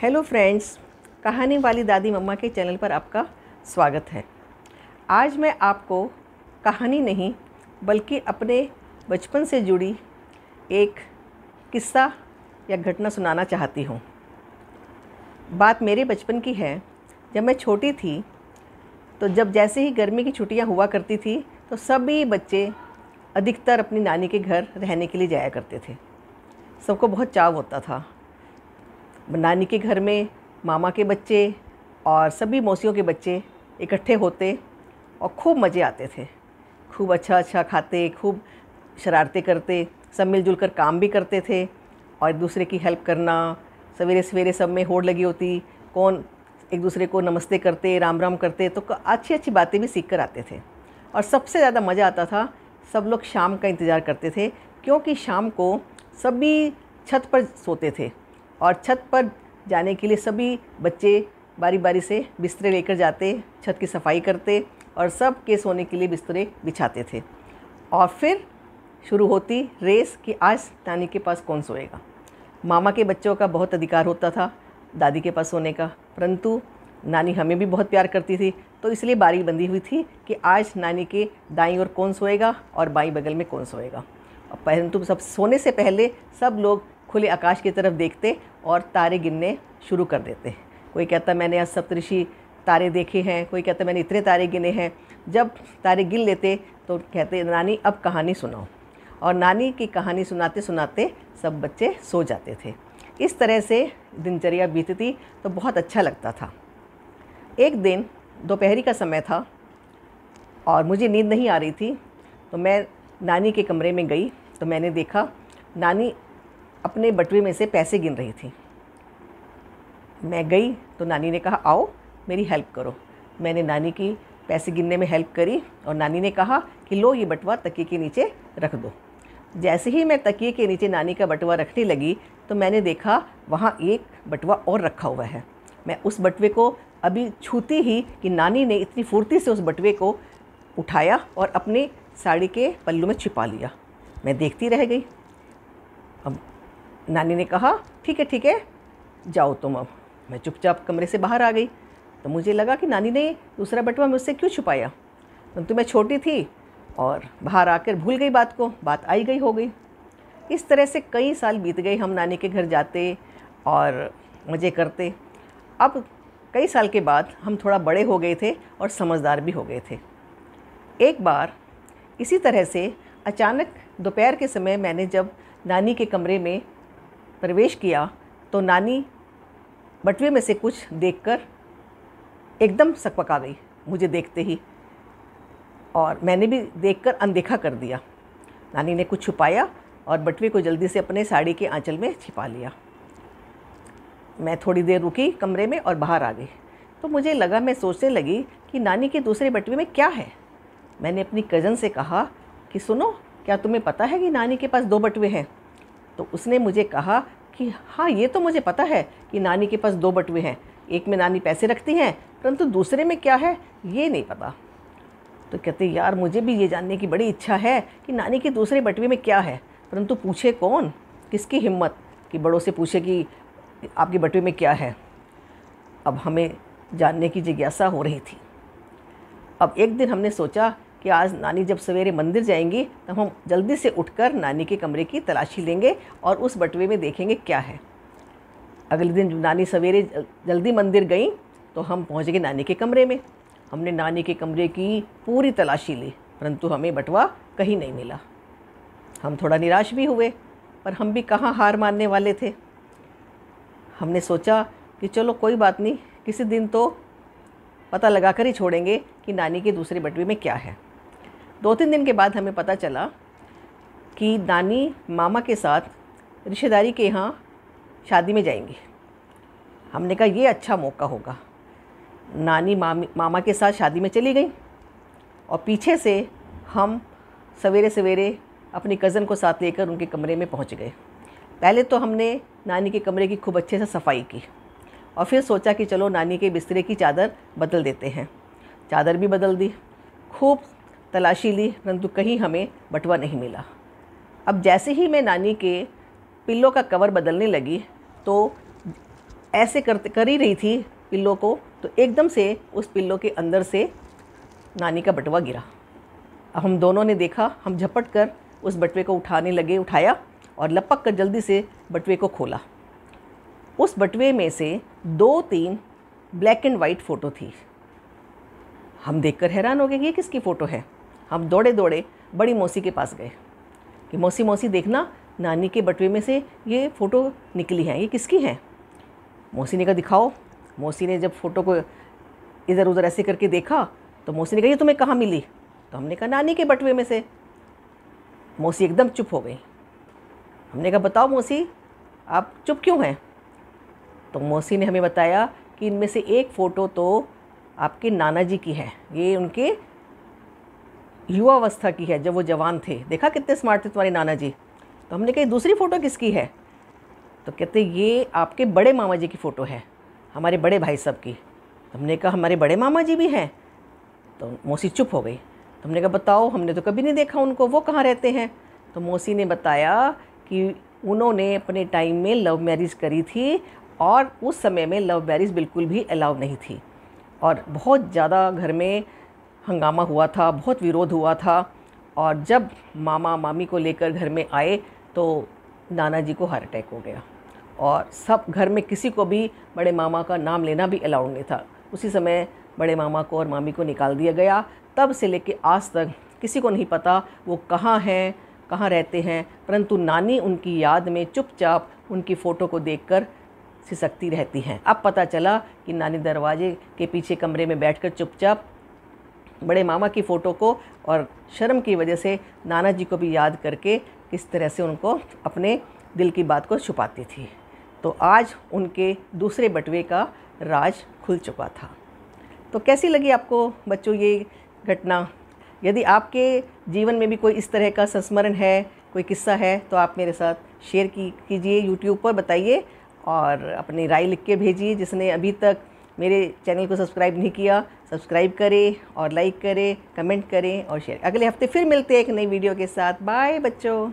Hello friends, कहानी वाली दादी मम्मा के चैनल पर आपका स्वागत है। आज मैं आपको कहानी नहीं बल्कि अपने बचपन से जुड़ी एक किस्सा या घटना सुनाना चाहती हूँ। बात मेरे बचपन की है। जब मैं छोटी थी तो जैसे ही गर्मी की छुट्टियाँ हुआ करती थी तो सभी बच्चे अधिकतर अपनी नानी के घर रहने के लिए जाया करते थे। सबको बहुत चाव होता था। नानी के घर में मामा के बच्चे और सभी मौसियों के बच्चे इकट्ठे होते और खूब मज़े आते थे। खूब अच्छा खाते, खूब शरारतें करते, सब मिलजुल कर काम भी करते थे और एक दूसरे की हेल्प करना। सवेरे सवेरे सब में होड़ लगी होती, कौन एक दूसरे को नमस्ते करते, राम राम करते, तो अच्छी अच्छी बातें भी सीख कर आते थे। और सबसे ज़्यादा मज़ा आता था, सब लोग शाम का इंतज़ार करते थे क्योंकि शाम को सभी छत पर सोते थे और छत पर जाने के लिए सभी बच्चे बारी बारी से बिस्तरे लेकर जाते, छत की सफाई करते और सब के सोने के लिए बिस्तरे बिछाते थे। और फिर शुरू होती रेस कि आज नानी के पास कौन सोएगा। मामा के बच्चों का बहुत अधिकार होता था दादी के पास सोने का, परंतु नानी हमें भी बहुत प्यार करती थी, तो इसलिए बारी बंदी हुई थी कि आज नानी के दाईं ओर कौन सोएगा और बाईं बगल में कौन सोएगा। परंतु सब सोने से पहले सब लोग खुले आकाश की तरफ देखते और तारे गिनने शुरू कर देते। कोई कहता मैंने आज सप्तऋषि तारे देखे हैं, कोई कहता मैंने इतने तारे गिने हैं। जब तारे गिन लेते तो कहते नानी अब कहानी सुनाओ, और नानी की कहानी सुनाते सुनाते सब बच्चे सो जाते थे। इस तरह से दिनचर्या बीतती तो बहुत अच्छा लगता था। एक दिन दोपहरी का समय था और मुझे नींद नहीं आ रही थी, तो मैं नानी के कमरे में गई तो मैंने देखा नानी अपने बटुए में से पैसे गिन रही थी। मैं गई तो नानी ने कहा आओ मेरी हेल्प करो। मैंने नानी की पैसे गिनने में हेल्प करी और नानी ने कहा कि लो ये बटुआ तकिए के नीचे रख दो। जैसे ही मैं तकिए के नीचे नानी का बटुआ रखने लगी तो मैंने देखा वहाँ एक बटुआ और रखा हुआ है। मैं उस बटुए को अभी छूती ही कि नानी ने इतनी फुर्ती से उस बटुए को उठाया और अपने साड़ी के पल्लू में छिपा लिया। मैं देखती रह गई। अब नानी ने कहा ठीक है जाओ तुम। अब मैं चुपचाप कमरे से बाहर आ गई। तो मुझे लगा कि नानी ने दूसरा बटुआ मुझसे क्यों छुपाया, परंतु मैं छोटी थी और बाहर आकर भूल गई बात को, बात आई गई हो गई। इस तरह से कई साल बीत गए, हम नानी के घर जाते और मज़े करते। अब कई साल के बाद हम थोड़ा बड़े हो गए थे और समझदार भी हो गए थे। एक बार इसी तरह से अचानक दोपहर के समय मैंने जब नानी के कमरे में प्रवेश किया तो नानी बटुए में से कुछ देखकर एकदम सकपका गई मुझे देखते ही, और मैंने भी देखकर अनदेखा कर दिया। नानी ने कुछ छुपाया और बटुए को जल्दी से अपने साड़ी के आंचल में छिपा लिया। मैं थोड़ी देर रुकी कमरे में और बाहर आ गई तो मुझे लगा, मैं सोचने लगी कि नानी के दूसरे बटुए में क्या है। मैंने अपनी कज़न से कहा कि सुनो, क्या तुम्हें पता है कि नानी के पास 2 बटुए हैं? तो उसने मुझे कहा कि हाँ ये तो मुझे पता है कि नानी के पास 2 बटुए हैं। एक में नानी पैसे रखती हैं, परंतु दूसरे में क्या है ये नहीं पता। तो कहते यार मुझे भी ये जानने की बड़ी इच्छा है कि नानी के दूसरे बटुए में क्या है, परंतु पूछे कौन, किसकी हिम्मत कि बड़ों से पूछे कि आपके बटुए में क्या है। अब हमें जानने की जिज्ञासा हो रही थी। अब एक दिन हमने सोचा कि आज नानी जब सवेरे मंदिर जाएंगी तब हम जल्दी से उठकर नानी के कमरे की तलाशी लेंगे और उस बटुए में देखेंगे क्या है। अगले दिन नानी सवेरे जल्दी मंदिर गई तो हम पहुंच गए नानी के कमरे में। हमने नानी के कमरे की पूरी तलाशी ली, परंतु हमें बटुआ कहीं नहीं मिला। हम थोड़ा निराश भी हुए, पर हम भी कहाँ हार मानने वाले थे। हमने सोचा कि चलो कोई बात नहीं, किसी दिन तो पता लगा कर ही छोड़ेंगे कि नानी के दूसरे बटुए में क्या है। 2-3 दिन के बाद हमें पता चला कि नानी मामा के साथ रिश्तेदारी के यहाँ शादी में जाएंगी। हमने कहा ये अच्छा मौका होगा। नानी मामा के साथ शादी में चली गई और पीछे से हम सवेरे सवेरे अपनी कज़न को साथ लेकर उनके कमरे में पहुंच गए। पहले तो हमने नानी के कमरे की खूब अच्छे से सफाई की और फिर सोचा कि चलो नानी के बिस्तरे की चादर बदल देते हैं। चादर भी बदल दी, खूब तलाशी ली, परंतु कहीं हमें बटुआ नहीं मिला। अब जैसे ही मैं नानी के पिल्लो का कवर बदलने लगी तो ऐसे कर ही रही थी पिल्लो को, तो एकदम से उस पिल्लो के अंदर से नानी का बटुआ गिरा। अब हम दोनों ने देखा, हम झपट कर उस बटुए को उठाने लगे, उठाया और लपक कर जल्दी से बटुए को खोला। उस बटुए में से 2-3 ब्लैक एंड वाइट फ़ोटो थी। हम देखकर हैरान हो गए कि ये किसकी फ़ोटो है। हम दौड़े दौड़े बड़ी मौसी के पास गए कि मौसी मौसी देखना, नानी के बटुए में से ये फ़ोटो निकली हैं, ये किसकी हैं। मौसी ने कहा दिखाओ। मौसी ने जब फ़ोटो को इधर उधर ऐसे करके देखा तो मौसी ने कहा ये तुम्हें कहाँ मिली। तो हमने कहा नानी के बटुए में से। मौसी एकदम चुप हो गई। हमने कहा बताओ मौसी, आप चुप क्यों हैं। तो मौसी ने हमें बताया कि इनमें से एक फ़ोटो तो आपके नाना जी की है, ये उनके युवावस्था की है, जब वो जवान थे। देखा कितने स्मार्ट थे तुम्हारे नाना जी। तो हमने कहा दूसरी फ़ोटो किसकी है। तो कहते ये आपके बड़े मामा जी की फ़ोटो है, हमारे बड़े भाई साहब की। तो हमने कहा हमारे बड़े मामा जी भी हैं। तो मौसी चुप हो गई। तो हमने कहा बताओ, हमने तो कभी नहीं देखा उनको, वो कहाँ रहते हैं। तो मौसी ने बताया कि उन्होंने अपने टाइम में लव मैरिज करी थी और उस समय में लव मैरिज बिल्कुल भी अलाउ नहीं थी और बहुत ज़्यादा घर में हंगामा हुआ था, बहुत विरोध हुआ था। और जब मामा मामी को लेकर घर में आए तो नाना जी को हार्ट अटैक हो गया और सब घर में किसी को भी बड़े मामा का नाम लेना भी अलाउड नहीं था। उसी समय बड़े मामा को और मामी को निकाल दिया गया। तब से लेके आज तक किसी को नहीं पता वो कहाँ हैं, कहाँ रहते हैं, परंतु नानी उनकी याद में चुपचाप उनकी फ़ोटो को देखकर सिसकती रहती हैं। अब पता चला कि नानी दरवाजे के पीछे कमरे में बैठकर चुपचाप बड़े मामा की फ़ोटो को और शर्म की वजह से नाना जी को भी याद करके किस तरह से उनको अपने दिल की बात को छुपाती थी। तो आज उनके दूसरे बटुए का राज खुल चुका था। तो कैसी लगी आपको बच्चों ये घटना। यदि आपके जीवन में भी कोई इस तरह का संस्मरण है, कोई किस्सा है, तो आप मेरे साथ शेयर कीजिए, यूट्यूब पर बताइए और अपनी राय लिख के भेजिए। जिसने अभी तक मेरे चैनल को सब्सक्राइब नहीं किया, सब्सक्राइब करें और लाइक करें, कमेंट करें और शेयर। अगले हफ्ते फिर मिलते हैं एक नई वीडियो के साथ। बाय बच्चों।